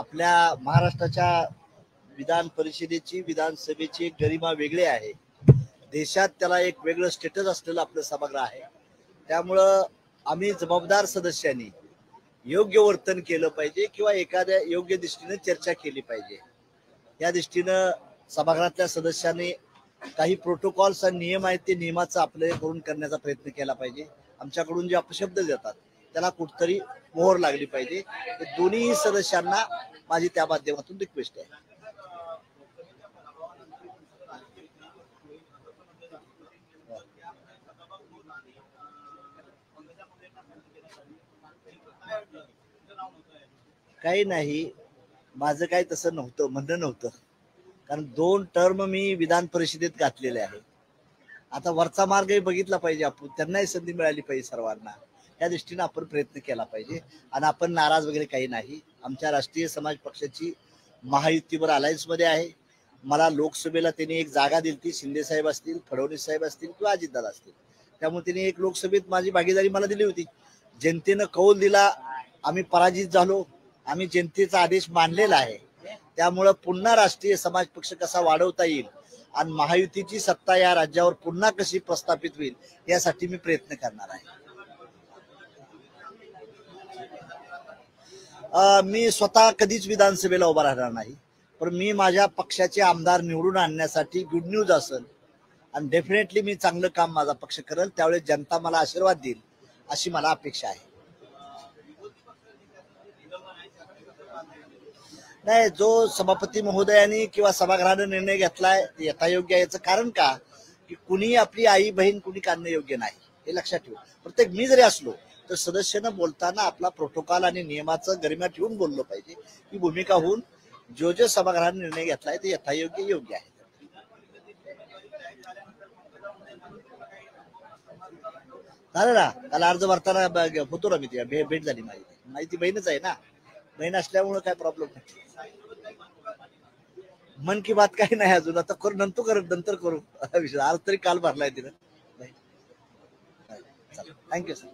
आपल्या महाराष्ट्राच्या विधान परिषदेची विधानसभेची एक गरिमा वेगळी आहे। देशात त्याला एक वेगळं स्टेटस असलेलं आपलं सभागृह आहे। त्यामुळं आम्ही जबाबदार सदस्यांनी योग्य वर्तन केलं पाहिजे किंवा एखाद्या योग्य दृष्टीने चर्चा केली पाहिजे। या दृष्टीनं सभागृहातल्या सदस्यांनी काही प्रोटोकॉल्स आणि नियम आहेत ते नियमाचं आपले करून करण्याचा प्रयत्न केला पाहिजे। आमच्याकडून जे अपशब्द देतात त्याला कुठतरी मोहर लागली पाहिजे। दोन्ही सदस्यांना माझी त्या माध्यमातून रिक्वेस्ट आहे। काही नाही, माझं काही तसं नव्हतं, म्हणणं नव्हतं, कारण 2 टर्म मी विधान परिषदेत घातलेले आहे। आता वरचा मार्गही बघितला पाहिजे, आपण त्यांनाही संधी मिळाली पाहिजे सर्वांना, या दृष्टीने आपण प्रयत्न केला पाहिजे। आणि आपण नाराज वगैरे काही नाही। आमच्या राष्ट्रीय समाज पक्षाची महायुतीवर अलायन्स मध्ये आहे। मला लोकसभेला त्यांनी एक जागा दिली ती, शिंदे साहेब असतील, फडणवीस साहेब असतील किंवा अजितदादा असतील, त्यामुळे त्यांनी एक लोकसभेत माझी भागीदारी मला दिली होती। जनतेनं कौल दिला, आम्ही पराजित झालो, आम्ही जनतेचा आदेश मानलेला आहे। त्यामुळे पुन्हा राष्ट्रीय समाज पक्ष कसा वाढवता येईल आणि महायुतीची सत्ता या राज्यावर पुन्हा कशी प्रस्थापित होईल यासाठी मी प्रयत्न करणार आहे। मी स्वतः कधीच विधानसभेला उभा राहणार नाही, पण मी माझ्या पक्षाचे आमदार निवडून आणण्यासाठी गुड न्यूज असेल आणि डेफिनेटली मी चांगलं काम माझा पक्ष करेल, त्यावेळेस जनता मला आशीर्वाद देईल अशी मला अपेक्षा आहे। नाही, जो सभापती महोदयांनी किंवा सभागृहाने निर्णय घेतलाय ते यथायोग्य आहे। याचं कारण का की कुणी आपली आई बहीण कुणी काढणं योग्य नाही, हे लक्षात ठेवू। प्रत्येक मी जरी असलो तर सदस्यानं बोलताना आपला प्रोटोकॉल आणि नियमाचं गरिमा ठेवून बोललं पाहिजे। ही भूमिका होऊन जो सभागृहाने निर्णय घेतलाय ते यथायोग्य योग्य आहे। झालं ना, काल अर्ज भरताना होतो ना मी, भेट झाली माझी ती बहीणच आहे ना, बहीण असल्यामुळे काय प्रॉब्लेम नाही। मन की बात काही नाही अजून, आता करू, नंतर करू। आज तरी काल भरलाय तिनं। Thank you sir.